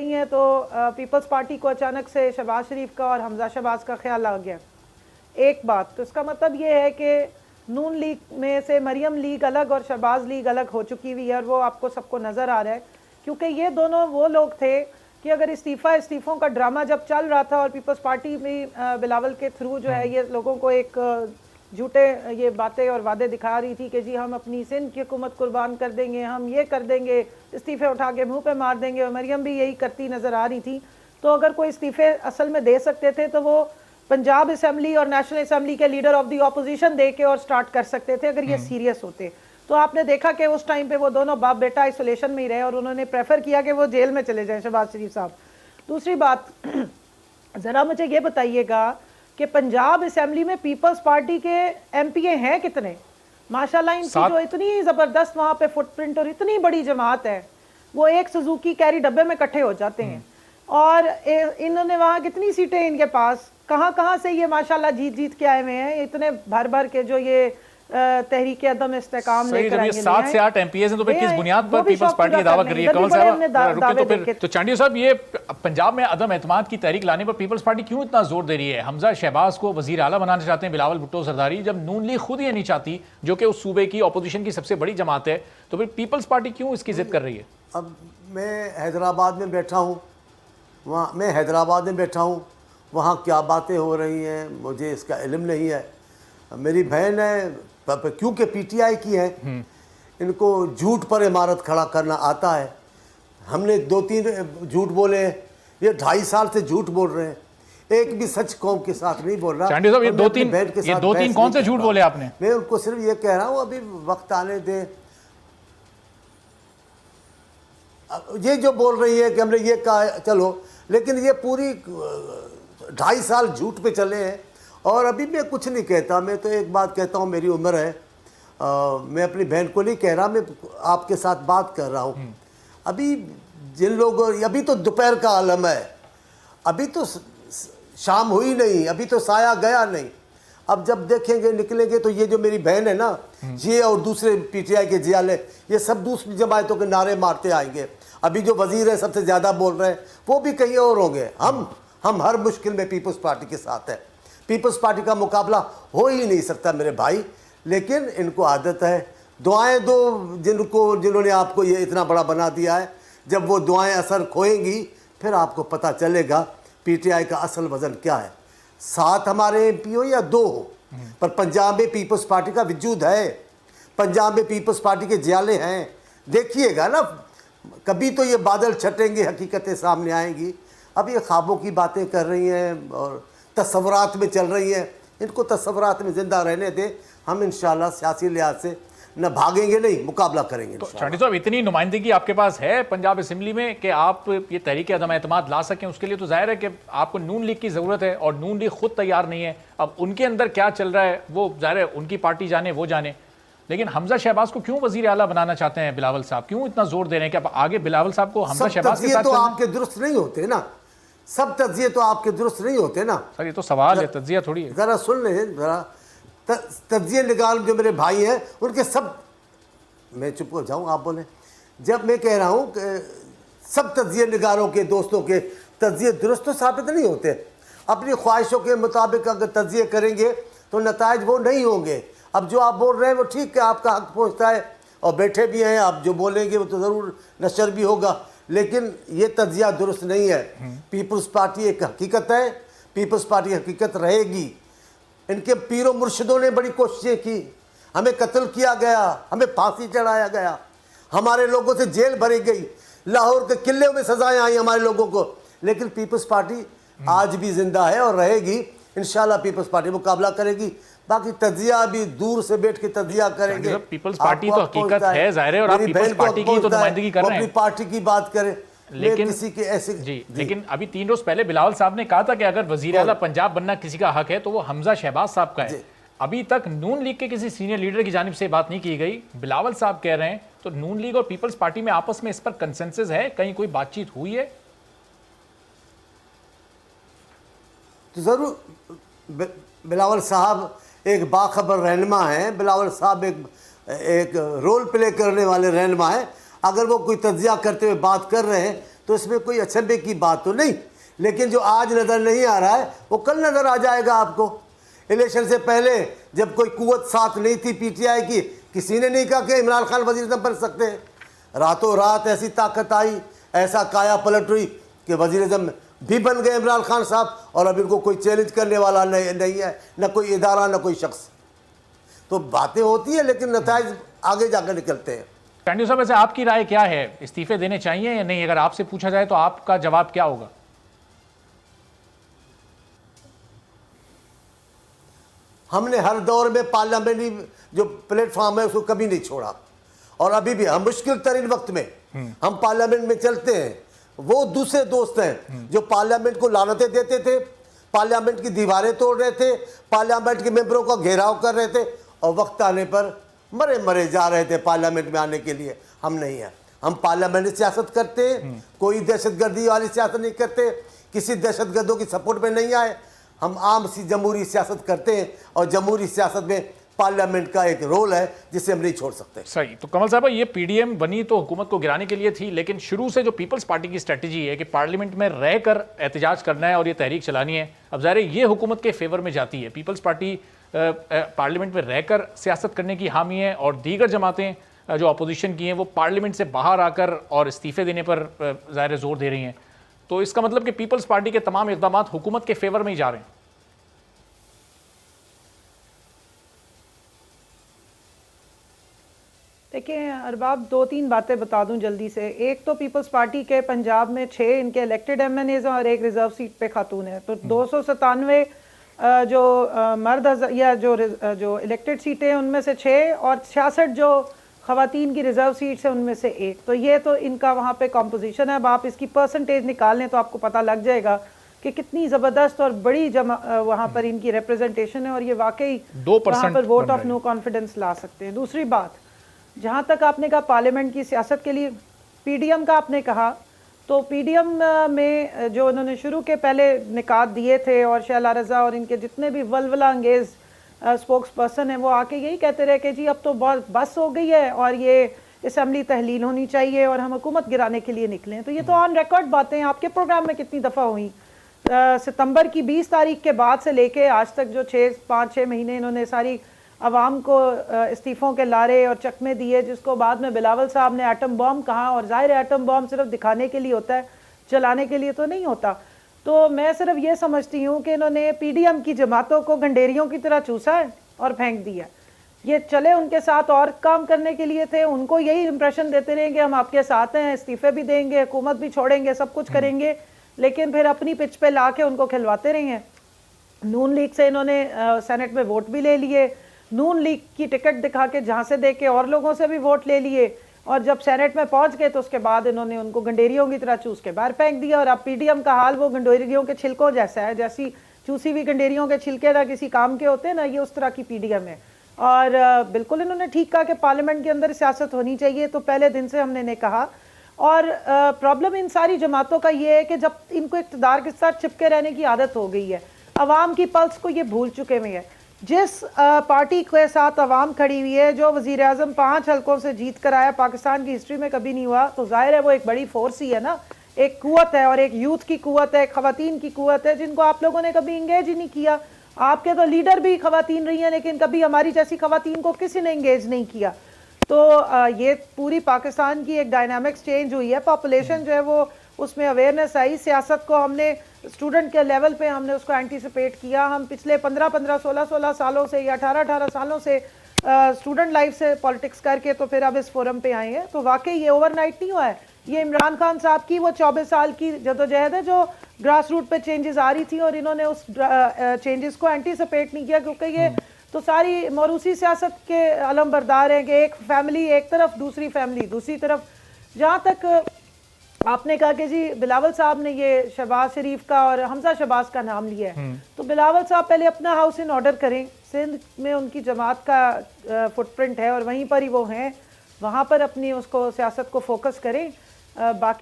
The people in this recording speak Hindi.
रही हैं तो पीपल्स पार्टी को अचानक से शहबाज शरीफ का और हमजा शहबाज का ख्याल आ गया एक बात, तो इसका मतलब ये है कि नून लीग में से मरियम लीग अलग और शहबाज लीग अलग हो चुकी हुई है, और वो आपको सबको नज़र आ रहा है, क्योंकि ये दोनों वो लोग थे कि अगर इस्तीफ़ों का ड्रामा जब चल रहा था और पीपल्स पार्टी में बिलावल के थ्रू जो है ये लोगों को एक झूठे ये बातें और वादे दिखा रही थी कि जी हम अपनी सिंध की हुकूमत कुर्बान कर देंगे, हम ये कर देंगे, इस्तीफ़े उठा के मुंह पे मार देंगे, और मरियम भी यही करती नज़र आ रही थी। तो अगर कोई इस्तीफ़े असल में दे सकते थे तो वो पंजाब असेंबली और नेशनल असेंबली के लीडर ऑफ द ऑपोजिशन दे के और स्टार्ट कर सकते थे अगर ये सीरियस होते। तो आपने देखा कि उस टाइम पे वो दोनों बाप बेटा आइसोलेशन में ही रहे और उन्होंने प्रेफर किया कि वो जेल में चले जाएं शहबाज शरीफ साहब। दूसरी बात, ज़रा मुझे ये बताइएगा कि पंजाब असेंबली में पीपल्स पार्टी के एमपीए हैं कितने? माशाल्लाह इनकी जो इतनी ज़बरदस्त वहाँ पे फुटप्रिंट और इतनी बड़ी जमात है, वो एक सुजुकी कैरी डब्बे में इकट्ठे हो जाते हैं। और इन्होंने वहाँ कितनी सीटें इनके पास, कहाँ से ये माशाल्लाह जीत के आए हुए हैं, इतने भर भर के जो ये तहरीक अदम इस्तेकाम लेकर आए हैं। 7 से 8 एमपीएस हैं, तो फिर किस बुनियाद पर पीपल्स पार्टी ये दावा कर रही है? कंवल साहब तो चांडियो साहब, ये पंजाब में अदम एतमाद की तहरीक लाने पर पीपल्स पार्टी क्यों इतना जोर दे रही है? हमजा शहबाज को वजीर आला बनाना चाहते हैं बिलावल भुट्टो सरदारी, जब नून लीग खुद ये नहीं चाहती, जो कि उस सूबे की अपोजिशन की सबसे बड़ी जमात है, तो फिर पीपल्स पार्टी क्यों इसकी जिद कर रही है? अब मैं हैदराबाद में बैठा हूँ, वहाँ क्या बातें हो रही हैं मुझे इसका इल्म नहीं है। मेरी बहन है, क्योंकि पीटीआई की है, इनको झूठ पर इमारत खड़ा करना आता है। हमने 2-3 झूठ बोले, ये 2.5 साल से झूठ बोल रहे हैं, एक भी सच कौम के साथ नहीं बोल रहा। चांडियो साहब, ये 2-3 कौन से झूठ बोले आपने? मैं उनको सिर्फ ये कह रहा हूँ अभी वक्त आने दें। ये जो बोल रही है कि हमने ये कहा, चलो, लेकिन ये पूरी 2.5 साल झूठ पे चले हैं। और अभी मैं कुछ नहीं कहता, मैं तो एक बात कहता हूँ, मेरी उम्र है, मैं अपनी बहन को नहीं कह रहा, मैं आपके साथ बात कर रहा हूँ। अभी जिन लोगों, अभी तो दोपहर का आलम है, अभी तो शाम हुई नहीं, अभी तो साया गया नहीं। अब जब देखेंगे निकलेंगे तो ये जो मेरी बहन है ना, ये और दूसरे पीटीआई के जियाले, ये सब दूसरी जमातों के नारे मारते आएंगे। अभी जो वजीर है सबसे ज़्यादा बोल रहे हैं, वो भी कहीं और होंगे। हम हर मुश्किल में पीपल्स पार्टी के साथ है। पीपल्स पार्टी का मुकाबला हो ही नहीं सकता मेरे भाई, लेकिन इनको आदत है। दुआएं दो जिन्होंने आपको ये इतना बड़ा बना दिया है, जब वो दुआएं असर खोएंगी फिर आपको पता चलेगा पीटीआई का असल वजन क्या है। 7 हमारे एमपी हो या 2 हो, पर पंजाब में पीपल्स पार्टी का वजूद है, पंजाब में पीपल्स पार्टी के जियाले हैं। देखिएगा ना, कभी तो ये बादल छटेंगे, हकीकतें सामने आएंगी। अब ये ख्वाबों की बातें कर रही हैं और तस्वुरात में चल रही हैं, इनको तस्वुरात में ज़िंदा रहने दें। हम इंशाल्लाह सियासी लिहाज से न भागेंगे, नहीं मुकाबला करेंगे। तो चांडी साहब, इतनी नुमाइंदगी आपके पास है पंजाब असेंबली में कि आप ये तहरीक अदम एतमाद ला सकें, उसके लिए तो जाहिर है कि आपको नून लीग की ज़रूरत है, और नून लीग खुद तैयार नहीं है। अब उनके अंदर क्या चल रहा है वो जाहिर है उनकी पार्टी जाने, वो जाने। लेकिन हमजा शहबाज को क्यों वजीर आला बनाना चाहते हैं बिलावल साहब? क्यों इतना जोर दे रहे हैं कि आप आगे बिलावल साहब को हमजा शहबाज के साथ? तो आपके दुरुस्त नहीं होते ना, सब तज्जिए तो आपके दुरुस्त नहीं होते ना सर। ये तो सवाल है, तज्जिया थोड़ी है। ज़रा सुन लें, ज़रा तज्जिए निकाल, जो मेरे भाई हैं उनके सब, मैं चुप हो जाऊँ, आप बोलें। जब मैं कह रहा हूँ कि सब तज्जिए निगारों के, दोस्तों के तज्जिए दुरुस्त तो साबित नहीं होते। अपनी ख्वाहिशों के मुताबिक अगर तज्जिए करेंगे तो नताइज वो नहीं होंगे। अब जो आप बोल रहे हैं वो ठीक है, आपका हक पहुँचता है और बैठे भी हैं, आप जो बोलेंगे वो तो ज़रूर नशर भी होगा, लेकिन ये तज्जिया दुरुस्त नहीं है। पीपल्स पार्टी एक हकीकत है, पीपल्स पार्टी हकीकत रहेगी। इनके पीरों मुर्शिदों ने बड़ी कोशिशें की, हमें कत्ल किया गया, हमें फांसी चढ़ाया गया, हमारे लोगों से जेल भरी गई, लाहौर के किले में सजाएं आई हमारे लोगों को, लेकिन पीपल्स पार्टी आज भी जिंदा है और रहेगी। इंशाल्लाह पीपल्स पार्टी मुकाबला करेगी। बाकी तज्जिया भी दूर से बैठ के तज्जिया करेंगे। पीपल्स पार्टी तो हकीकत है, जाहिर है, और आप पीपल्स पार्टी की तो नुमाइंदगी कर रहे हैं, अपनी पार्टी की बात करें, लेकिन किसी के ऐसे जी। लेकिन अभी 3 रोज पहले बिलावल साहब ने कहा था कि अगर वजीर आला पंजाब बनना किसी का हक है तो वो हमजा शहबाज साहब का है। अभी तक नून लीग के किसी सीनियर लीडर की जानिब से बात नहीं की गई, बिलावल साहब कह रहे हैं। तो नून लीग और पीपल्स पार्टी में आपस में इस पर कंसेंसस है, कहीं कोई बातचीत हुई है? तो जरूर बिलावल साहब एक बाखबर रहनुमा हैं, बिलावल साहब एक रोल प्ले करने वाले रहनुमा हैं। अगर वो कोई तज्जिया करते हुए बात कर रहे हैं तो इसमें कोई अचंभे की बात तो नहीं, लेकिन जो आज नज़र नहीं आ रहा है वो कल नज़र आ जाएगा आपको। इलेक्शन से पहले जब कोई कुव्वत साथ नहीं थी पीटीआई की, किसी ने नहीं कहा कि इमरान खान वज़ीर-ए-आज़म बन सकते हैं। रातों रात ऐसी ताकत आई, ऐसा काया पलट हुई कि वज़ीर-ए-आज़म भी बन गए इमरान खान साहब, और अब इनको कोई चैलेंज करने वाला नहीं है, न कोई इदारा न कोई शख्स। तो बातें होती है लेकिन नताइज आगे जाकर निकलते हैं। टंडे साहब, वैसे आपकी राय क्या है, इस्तीफे देने चाहिए या नहीं? अगर आपसे पूछा जाए तो आपका जवाब क्या होगा? हमने हर दौर में पार्लियामेंट्री जो प्लेटफॉर्म है उसको कभी नहीं छोड़ा, और अभी भी हम मुश्किल तरीन वक्त में हम पार्लियामेंट में चलते हैं। वो दूसरे दोस्त हैं जो पार्लियामेंट को लानतें देते थे, पार्लियामेंट की दीवारें तोड़ रहे थे, पार्लियामेंट के मेंबरों का घेराव कर रहे थे, और वक्त आने पर मरे मरे जा रहे थे पार्लियामेंट में आने के लिए। हम नहीं हैं, हम पार्लियामेंट सियासत करते हैं, कोई दहशतगर्दी वाली सियासत नहीं करते, किसी दहशतगर्दों की सपोर्ट में नहीं आए। हम आम सी जमहूरी सियासत करते हैं, और जमहूरी सियासत में पार्लियामेंट का एक रोल है जिसे हम नहीं छोड़ सकते। सही। तो कमल साहब, ये पीडीएम बनी तो हुकूमत को गिराने के लिए थी, लेकिन शुरू से जो पीपल्स पार्टी की स्ट्रेटजी है कि पार्लियामेंट में रहकर एहतजाज करना है और ये तहरीक चलानी है, अब ज़ाहिर है ये हुकूमत के फेवर में जाती है। पीपल्स पार्टी पार्लियामेंट में रहकर सियासत करने की हामी है, और दीगर जमातें जो अपोजिशन की हैं वो पार्लियामेंट से बाहर आकर और इस्तीफे देने पर ज़ाहिर जोर दे रही हैं। तो इसका मतलब कि पीपल्स पार्टी के तमाम इक़दाम हुकूमत के फेवर में ही जा रहे हैं। देखिए अरबाब, 2-3 बातें बता दूं जल्दी से। एक तो पीपल्स पार्टी के पंजाब में 6 इनके इलेक्टेड एमएनएज हैं और एक रिजर्व सीट पे खातून है। तो 297 जो मर्द या जो इलेक्टेड सीटें हैं उनमें से 6, और 66 जो ख़वातीन की रिजर्व सीट्स हैं उनमें से 1। तो ये तो इनका वहाँ पे कॉम्पोजिशन है। अब आप इसकी परसेंटेज निकाल लें तो आपको पता लग जाएगा कि कितनी ज़बरदस्त और बड़ी वहाँ पर इनकी रिप्रेजेंटेशन है, और ये वाकई 2% वहाँ पर वोट ऑफ नो कॉन्फिडेंस ला सकते हैं। दूसरी बात, जहाँ तक आपने कहा पार्लियामेंट की सियासत के लिए पीडीएम का आपने कहा, तो पीडीएम में जो उन्होंने शुरू के पहले निकात दिए थे, और शैला रज़ा और इनके जितने भी वलवला अंगेज स्पोक्स पर्सन हैं वो आके यही कहते रहे कि जी अब तो बहुत बस हो गई है और ये असम्बली तहलील होनी चाहिए और हम हुकूमत गिराने के लिए निकले हैं। तो ये तो ऑन रिकॉर्ड बातें हैं। आपके प्रोग्राम में कितनी दफ़ा हुई? सितंबर की 20 तारीख के बाद से लेके आज तक जो 5-6 महीने इन्होंने सारी अवाम को इस्तीफ़ों के लारे और चकमे दिए, जिसको बाद में बिलावल साहब ने एटम बॉम्ब कहा। और ज़ाहिर एटम बॉम्ब सिर्फ दिखाने के लिए होता है, चलाने के लिए तो नहीं होता। तो मैं सिर्फ ये समझती हूँ कि इन्होंने पीडीएम की जमातों को गंडेरियों की तरह चूसा है और फेंक दिया। ये चले उनके साथ और काम करने के लिए थे, उनको यही इंप्रेशन देते रहेंगे हम आपके साथ हैं, इस्तीफे भी देंगे, हुकूमत भी छोड़ेंगे, सब कुछ करेंगे, लेकिन फिर अपनी पिच पे ला के उनको खिलवाते रहेंगे। नून लीग से इन्होंने सेनेट में वोट भी ले लिए, नून लीग की टिकट दिखा के झांसे दे के और लोगों से भी वोट ले लिए, और जब सेनेट में पहुंच गए तो उसके बाद इन्होंने उनको गंडेरियों की तरह चूस के बाहर फेंक दिया। और अब पीडीएम का हाल वो गंडेरियों के छिलकों जैसा है, जैसी चूसी हुई गंडेरियों के छिलके ना किसी काम के होते हैं ना, ये उस तरह की पीडीएम है। और बिल्कुल इन्होंने ठीक कहा कि पार्लियामेंट के अंदर सियासत होनी चाहिए, तो पहले दिन से हमने ने कहा। और प्रॉब्लम इन सारी जमातों का ये है कि जब इनको इक़्तिदार के साथ चिपके रहने की आदत हो गई है, अवाम की पल्स को ये भूल चुके हुए हैं। जिस पार्टी के साथ अवाम खड़ी हुई है, जो वज़ीर आज़म 5 हल्कों से जीत कर आया, पाकिस्तान की हिस्ट्री में कभी नहीं हुआ, तो जाहिर है वो एक बड़ी फोर्स ही है ना, एक कुव्वत है, और एक यूथ की कुव्वत है, एक ख़वातीन की कुव्वत है, जिनको आप लोगों ने कभी इंगेज ही नहीं किया। आपके तो लीडर भी ख़वातीन रही हैं, लेकिन कभी हमारी जैसी ख़वातीन को किसी ने इंगेज नहीं किया। तो ये पूरी पाकिस्तान की एक डायनामिक्स चेंज हुई है, पॉपुलेशन जो है वो उसमें अवेयरनेस आई, सियासत को हमने स्टूडेंट के लेवल पे हमने उसको एंटीसिपेट किया। हम पिछले 15-15, 16-16 सालों से या 18-18 सालों से स्टूडेंट लाइफ से पॉलिटिक्स करके तो फिर अब इस फोरम पे आए हैं। तो वाकई ये ओवरनाइट नहीं हुआ है, ये इमरान खान साहब की वो 24 साल की जदोजहद है, जो ग्रास रूट पे चेंजेस आ रही थी, और इन्होंने उस चेंजेस को एंटीसिपेट नहीं किया, क्योंकि ये तो सारी मौरूसी सियासत के अलम बरदार हैं कि एक फैमिली एक तरफ, दूसरी फैमिली दूसरी तरफ। जहाँ तक आपने कहा कि जी बिलावल साहब ने ये शहबाज शरीफ का और हमजा शहबाज का नाम लिया है, तो बिलावल साहब पहले अपना हाउस इन ऑर्डर करें। सिंध में उनकी जमात का फुटप्रिंट है और वहीं पर ही वो हैं, वहाँ पर अपनी उसको सियासत को फोकस करें। बाकी